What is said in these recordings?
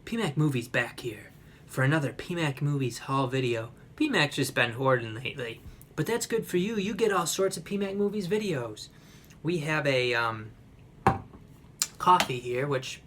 PMacMovies back here for another PMacMovies haul video. PMac's just been hoarding lately, but that's good for you. You get all sorts of PMacMovies videos. We have a coffee here, which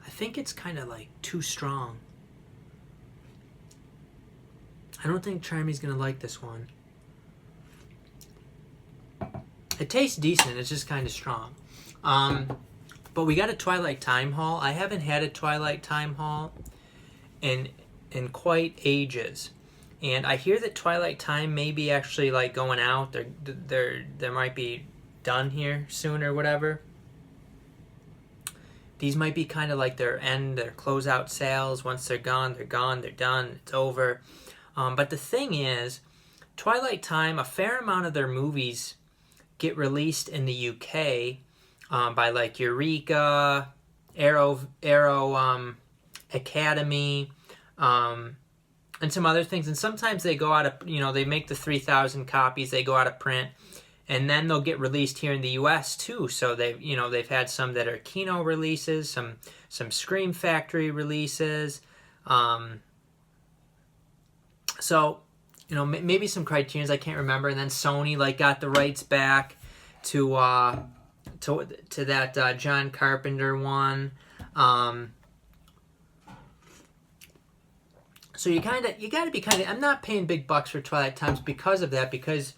I think it's kind of like too strong. I don't think Charmy's gonna like this one. It tastes decent, it's just kind of strong. But we got a Twilight Time haul. I haven't had a Twilight Time haul in quite ages. And I hear that Twilight Time may be actually like going out. They might be done here soon or whatever. These might be kind of like their closeout sales. Once they're gone, they're gone, they're done, it's over. But the thing is, Twilight Time, a fair amount of their movies get released in the UK by like Eureka, Arrow Academy, and some other things. And sometimes they go out of, they make the 3,000 copies, they go out of print, and then they'll get released here in the US too. So they've had some that are Kino releases, some Scream Factory releases. So, maybe some Criterions, I can't remember. And then Sony got the rights back to that John Carpenter one. So you got to be I'm not paying big bucks for Twilight Times because of that, because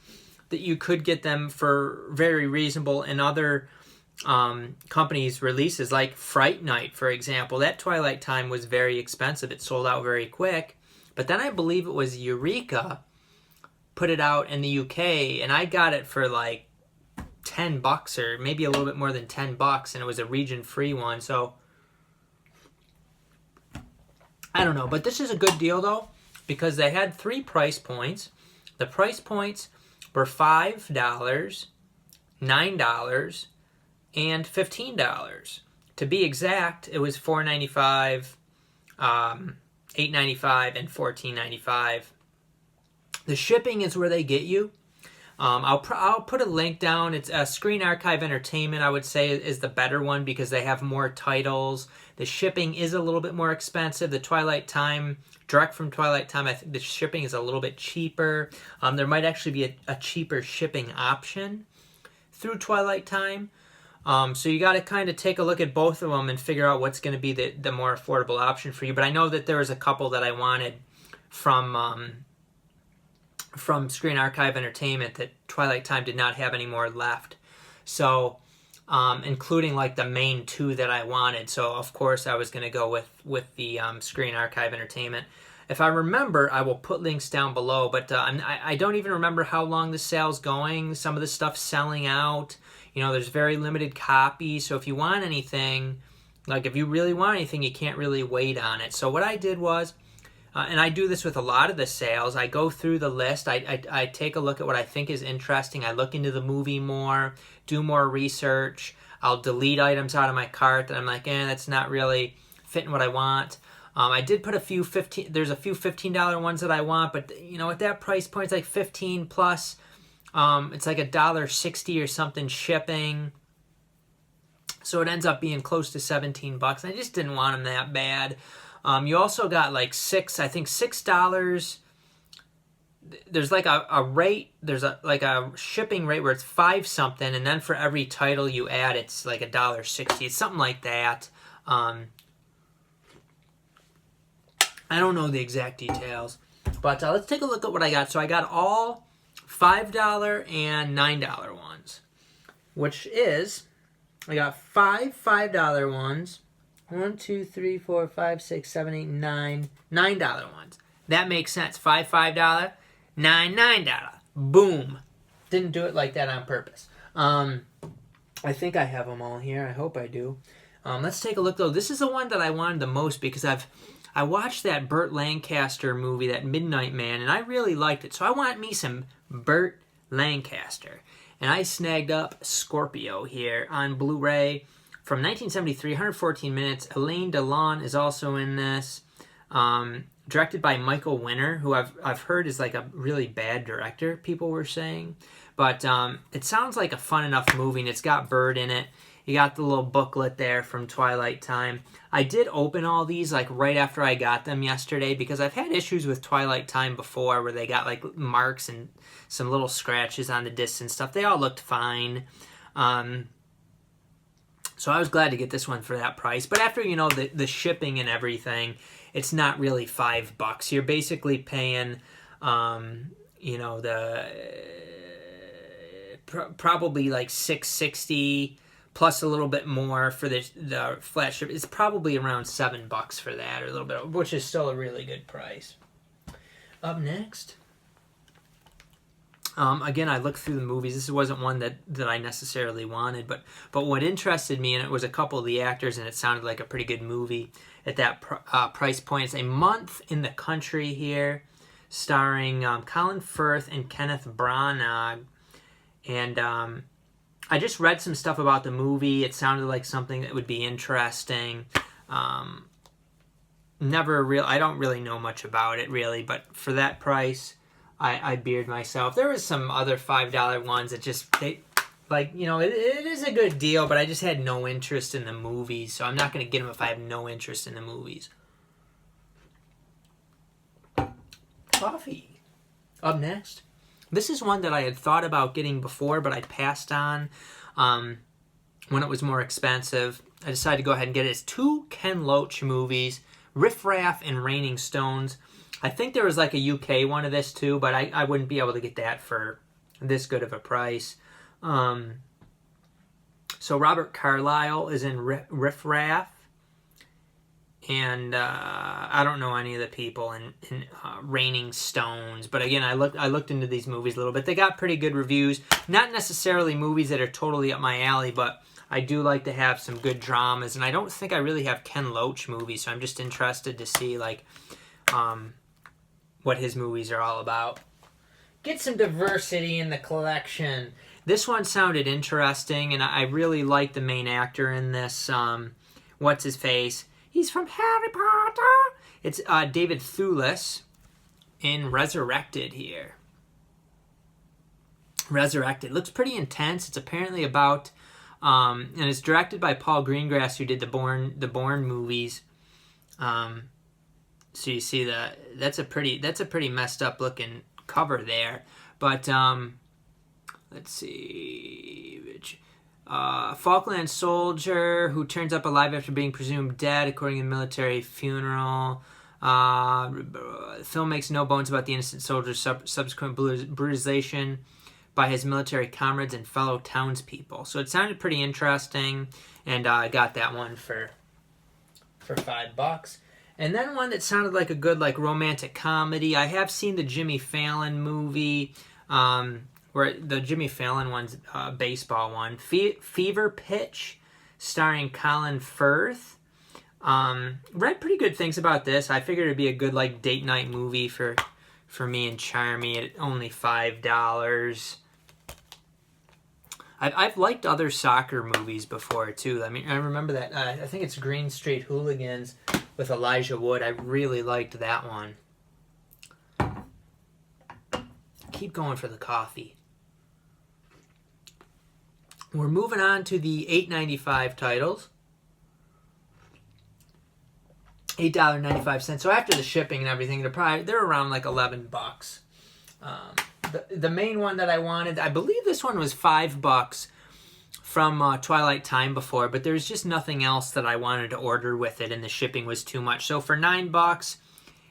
that you could get them for very reasonable in other companies' releases, like Fright Night, for example. That Twilight Time was very expensive. It sold out very quick. But then I believe it was Eureka put it out in the UK, and I got it for like $10 or maybe a little bit more than $10, and it was a region-free one. So I don't know, but this is a good deal though, because they had 3 price points. The price points were $5, $9, and $15. To be exact, it was $4.95, $8.95, and $14.95. The shipping is where they get you. I'll put a link down. It's Screen Archive Entertainment, I would say, is the better one because they have more titles. The shipping is a little bit more expensive. The Twilight Time, direct from Twilight Time, I think the shipping is a little bit cheaper. There might actually be a cheaper shipping option through Twilight Time. So you got to kind of take a look at both of them and figure out what's going to be the more affordable option for you. But I know that there was a couple that I wanted from Screen Archive Entertainment that Twilight Time did not have any more left. So, including like the main 2 that I wanted. So, of course, I was going to go with the Screen Archive Entertainment. If I remember, I will put links down below. But I don't even remember how long the sale's going. Some of the stuff's selling out. There's very limited copies. So if you want anything, if you really want anything, you can't really wait on it. So what I did was, and I do this with a lot of the sales, I go through the list, I take a look at what I think is interesting, I look into the movie more, do more research, I'll delete items out of my cart that I'm like, that's not really fitting what I want. I did put there's a few $15 ones that I want, but at that price point, it's like 15 plus, it's like $1.60 or something shipping. So it ends up being close to $17. I just didn't want them that bad. You also got like $6. There's like a rate. There's a shipping rate where it's 5 something, and then for every title you add, it's like $1.60. It's something like that. I don't know the exact details, but let's take a look at what I got. So I got all $5 and $9 ones, which is I got 5 $5 ones. 1, 2, 3, 4, 5, 6, 7, 8, 9. $9 ones. That makes sense. 5 $5, 9 $9. Boom. Didn't do it like that on purpose. I think I have them all here. I hope I do. Let's take a look though. This is the one that I wanted the most because I watched that Burt Lancaster movie, that Midnight Man, and I really liked it. So I want me some Burt Lancaster. And I snagged up Scorpio here on Blu-ray. From 1973, 114 minutes. Elaine Delon is also in this. Directed by Michael Winner, who I've heard is like a really bad director, people were saying. But it sounds like a fun enough movie, and it's got Bird in it. You got the little booklet there from Twilight Time. I did open all these like right after I got them yesterday because I've had issues with Twilight Time before where they got like marks and some little scratches on the discs and stuff. They all looked fine. So I was glad to get this one for that price. But after, you know, the shipping and everything, it's not really $5. You're basically paying, you know, probably like $6.60 plus a little bit more for the flat ship. It's probably around $7 for that, or a little bit, which is still a really good price. Up next, again, I looked through the movies. This wasn't one that I necessarily wanted, but what interested me, and it was a couple of the actors, and it sounded like a pretty good movie at that price point. It's A Month in the Country here, starring Colin Firth and Kenneth Branagh. And I just read some stuff about the movie. It sounded like something that would be interesting. I don't really know much about it, really, but for that price, I beard myself. There was some other $5 ones that just, like, you know, it is a good deal, but I just had no interest in the movies, so I'm not going to get them if I have no interest in the movies. Coffee. Up next. This is one that I had thought about getting before, but I passed on when it was more expensive. I decided to go ahead and get it. It's 2 Ken Loach movies, Riff Raff and Raining Stones. I think there was like a UK one of this too, but I wouldn't be able to get that for this good of a price. So Robert Carlyle is in Riff Raff. And I don't know any of the people in Raining Stones, but again, I looked into these movies a little bit. They got pretty good reviews. Not necessarily movies that are totally up my alley, but I do like to have some good dramas. And I don't think I really have Ken Loach movies, so I'm just interested to see like what his movies are all about. Get some diversity in the collection. This one sounded interesting, and I really like the main actor in this. What's his face? He's from Harry Potter. It's David Thewlis in Resurrected here. Resurrected. Looks pretty intense. It's apparently about, and it's directed by Paul Greengrass, who did the Bourne movies. So you see that's a pretty messed up looking cover there. But let's see, Falkland soldier who turns up alive after being presumed dead, according to the military funeral. The film makes no bones about the innocent soldier's subsequent brutalization by his military comrades and fellow townspeople. So it sounded pretty interesting, and I got that one for $5. And then one that sounded like a good like romantic comedy. I have seen the Jimmy Fallon movie, where the Jimmy Fallon one's baseball one. Fever Pitch, starring Colin Firth. Read pretty good things about this. I figured it'd be a good like date night movie for me and Charmy at only $5. I've liked other soccer movies before too. I mean, I remember that. I think it's Green Street Hooligans with Elijah Wood. I really liked that one. Keep going for the coffee. We're moving on to the $8.95 titles. $8.95. So after the shipping and everything, they're around like $11. The main one that I wanted, I believe this one was $5 from Twilight Time before, but there's just nothing else that I wanted to order with it, and the shipping was too much. So for $9,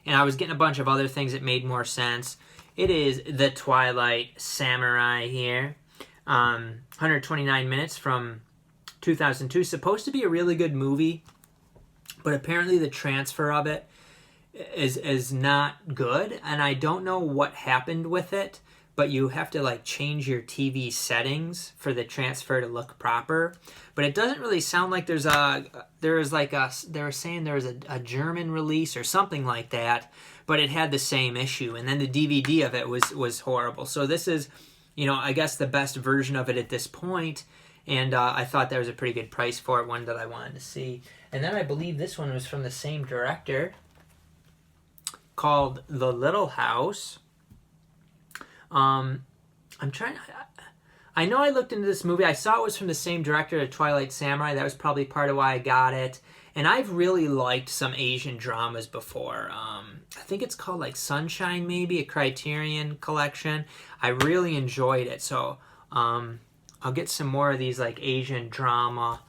and I was getting a bunch of other things that made more sense, it is the Twilight Samurai here. 129 minutes from 2002. Supposed to be a really good movie, but apparently the transfer of it is not good, and I don't know what happened with it, but you have to like change your TV settings for the transfer to look proper. But it doesn't really sound like they were saying there was a German release or something like that, but it had the same issue, and then the DVD of it was horrible. So this is, you know, I guess the best version of it at this point, and I thought that was a pretty good price for it, one that I wanted to see. And then I believe this one was from the same director, called The Little House. I know I looked into this movie. I saw it was from the same director of Twilight Samurai. That was probably part of why I got it. And I've really liked some Asian dramas before. I think it's called like Sunshine, maybe, a Criterion collection. I really enjoyed it. So I'll get some more of these like Asian drama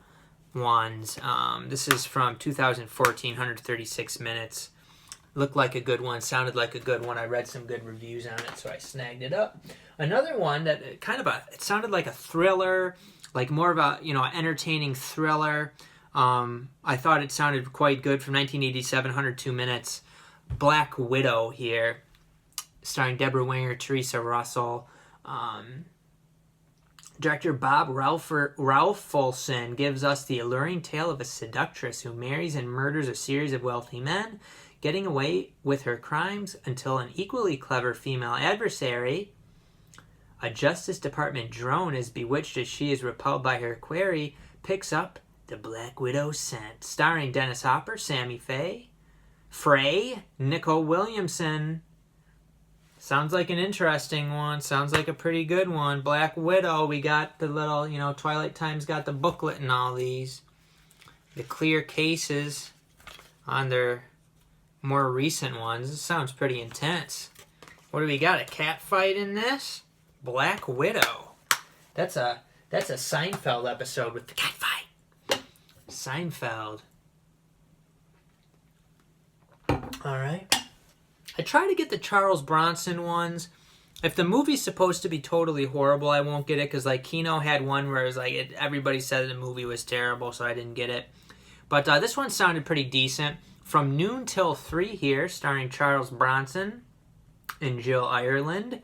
ones. This is from 2014, 136 minutes. Looked like a good one, sounded like a good one. I read some good reviews on it, so I snagged it up. Another one that it sounded like a thriller, like more of a, entertaining thriller. I thought it sounded quite good, from 1987, 102 minutes. Black Widow here, starring Deborah Winger, Teresa Russell. Director Bob Ralphulson gives us the alluring tale of a seductress who marries and murders a series of wealthy men, getting away with her crimes until an equally clever female adversary, a Justice Department drone as bewitched as she is repelled by her quarry, picks up the Black Widow scent. Starring Dennis Hopper, Sammy Frey, Nicole Williamson. Sounds like an interesting one. Sounds like a pretty good one. Black Widow. We got the little, Twilight Time's got the booklet and all these. The clear cases on their more recent ones. This sounds pretty intense. What do we got? A cat fight in this? Black Widow. That's a Seinfeld episode with the cat fight. Seinfeld. Alright. I try to get the Charles Bronson ones. If the movie's supposed to be totally horrible, I won't get it, because like Kino had one where it was like everybody said the movie was terrible, so I didn't get it. But this one sounded pretty decent. From Noon Till 3 here, starring Charles Bronson and Jill Ireland.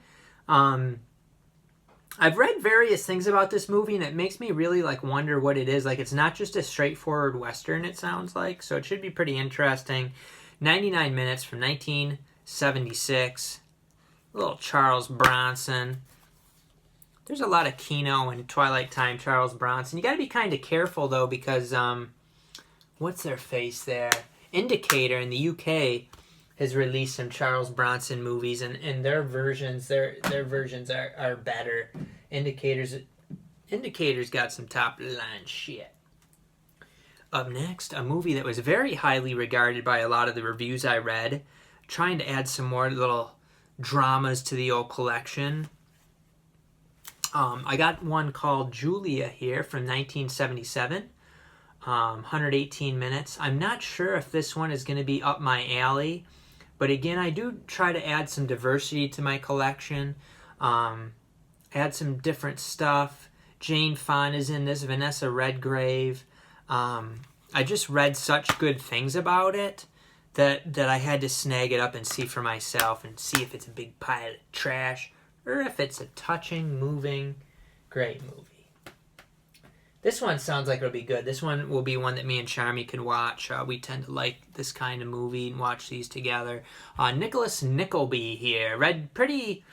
I've read various things about this movie, and it makes me really wonder what it is. It's not just a straightforward Western, it sounds like, so it should be pretty interesting. 99 minutes from 1976. Little Charles Bronson. There's a lot of Kino and Twilight Time Charles Bronson. You got to be kind of careful, though, because, what's their face there? Indicator in the UK has released some Charles Bronson movies, and their versions are better. Indicator's got some top line shit. Up next, a movie that was very highly regarded by a lot of the reviews I read, trying to add some more little dramas to the old collection. I got one called Julia here from 1977. 118 minutes. I'm not sure if this one is going to be up my alley, but again, I do try to add some diversity to my collection, add some different stuff. Jane Fonda's in this, Vanessa Redgrave. I just read such good things about it that I had to snag it up and see for myself and see if it's a big pile of trash or if it's a touching, moving, great movie. This one sounds like it'll be good. This one will be one that me and Charmy can watch. We tend to like this kind of movie and watch these together. Nicholas Nickleby here. Read pretty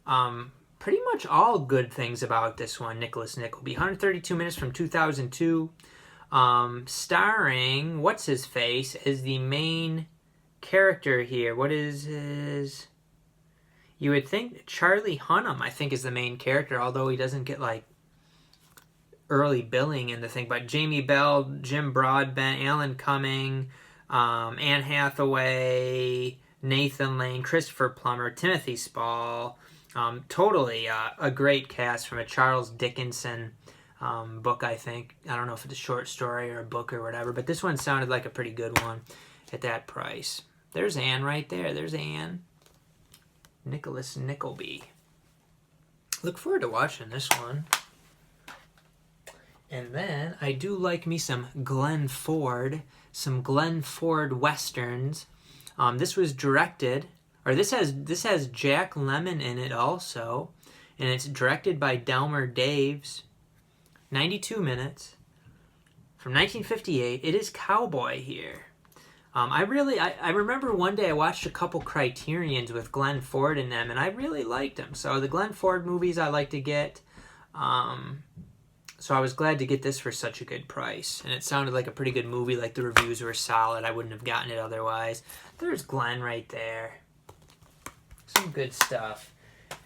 much all good things about this one, Nicholas Nickleby. 132 minutes from 2002. Starring, what's his face, is the main character here. What is his... You would think Charlie Hunnam, I think, is the main character, although he doesn't get, early billing in the thing. But Jamie Bell, Jim Broadbent, Alan Cumming, Anne Hathaway, Nathan Lane, Christopher Plummer, Timothy Spall. Totally a great cast from a Charles Dickinson book, I think. I don't know if it's a short story or a book or whatever, but this one sounded like a pretty good one at that price. There's Anne right there. There's Anne. Nicholas Nickleby. Look forward to watching this one. And then I do like me some Glenn Ford westerns. This was directed, or this has Jack Lemmon in it also, and it's directed by Delmer Daves. 92 minutes from 1958. It is cowboy here. I remember one day I watched a couple Criterions with Glenn Ford in them, and I really liked them. So the Glenn Ford movies I like to get. So I was glad to get this for such a good price. And it sounded like a pretty good movie, like the reviews were solid. I wouldn't have gotten it otherwise. There's Glenn right there. Some good stuff.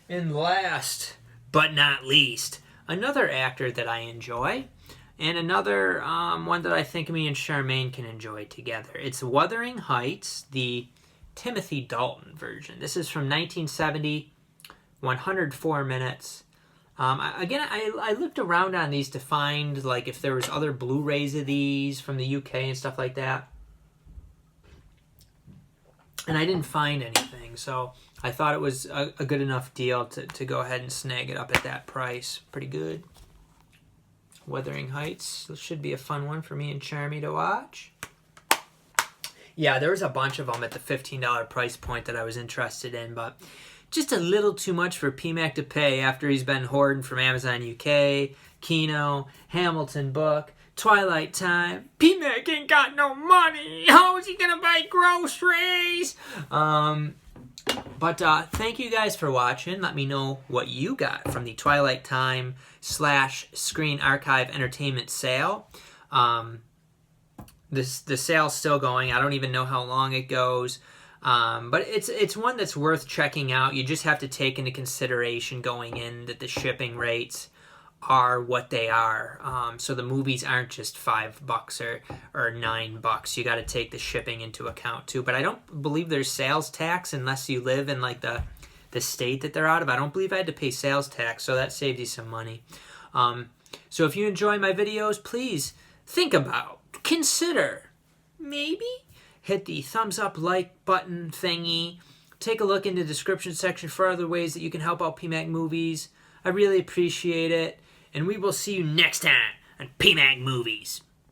And last but not least, another actor that I enjoy, and another one that I think me and Charmaine can enjoy together. It's Wuthering Heights, the Timothy Dalton version. This is from 1970, 104 minutes. I looked around on these to find like if there was other Blu-rays of these from the UK and stuff like that. And I didn't find anything, so I thought it was a good enough deal to go ahead and snag it up at that price. Pretty good. Wuthering Heights. This should be a fun one for me and Charmy to watch. Yeah, there was a bunch of them at the $15 price point that I was interested in, but just a little too much for PMac to pay after he's been hoarding from Amazon UK, Kino, Hamilton Book, Twilight Time. PMac ain't got no money. How is he gonna buy groceries? But thank you guys for watching. Let me know what you got from the Twilight Time / Screen Archive Entertainment sale. The sale's still going. I don't even know how long it goes. But it's one that's worth checking out. You just have to take into consideration going in that the shipping rates are what they are. So the movies aren't just $5 or $9. You got to take the shipping into account too. But I don't believe there's sales tax unless you live in like the state that they're out of. I don't believe I had to pay sales tax, so that saves you some money. So if you enjoy my videos, please consider, maybe hit the thumbs up, like button thingy. Take a look in the description section for other ways that you can help out PMac Movies. I really appreciate it. And we will see you next time on PMac Movies.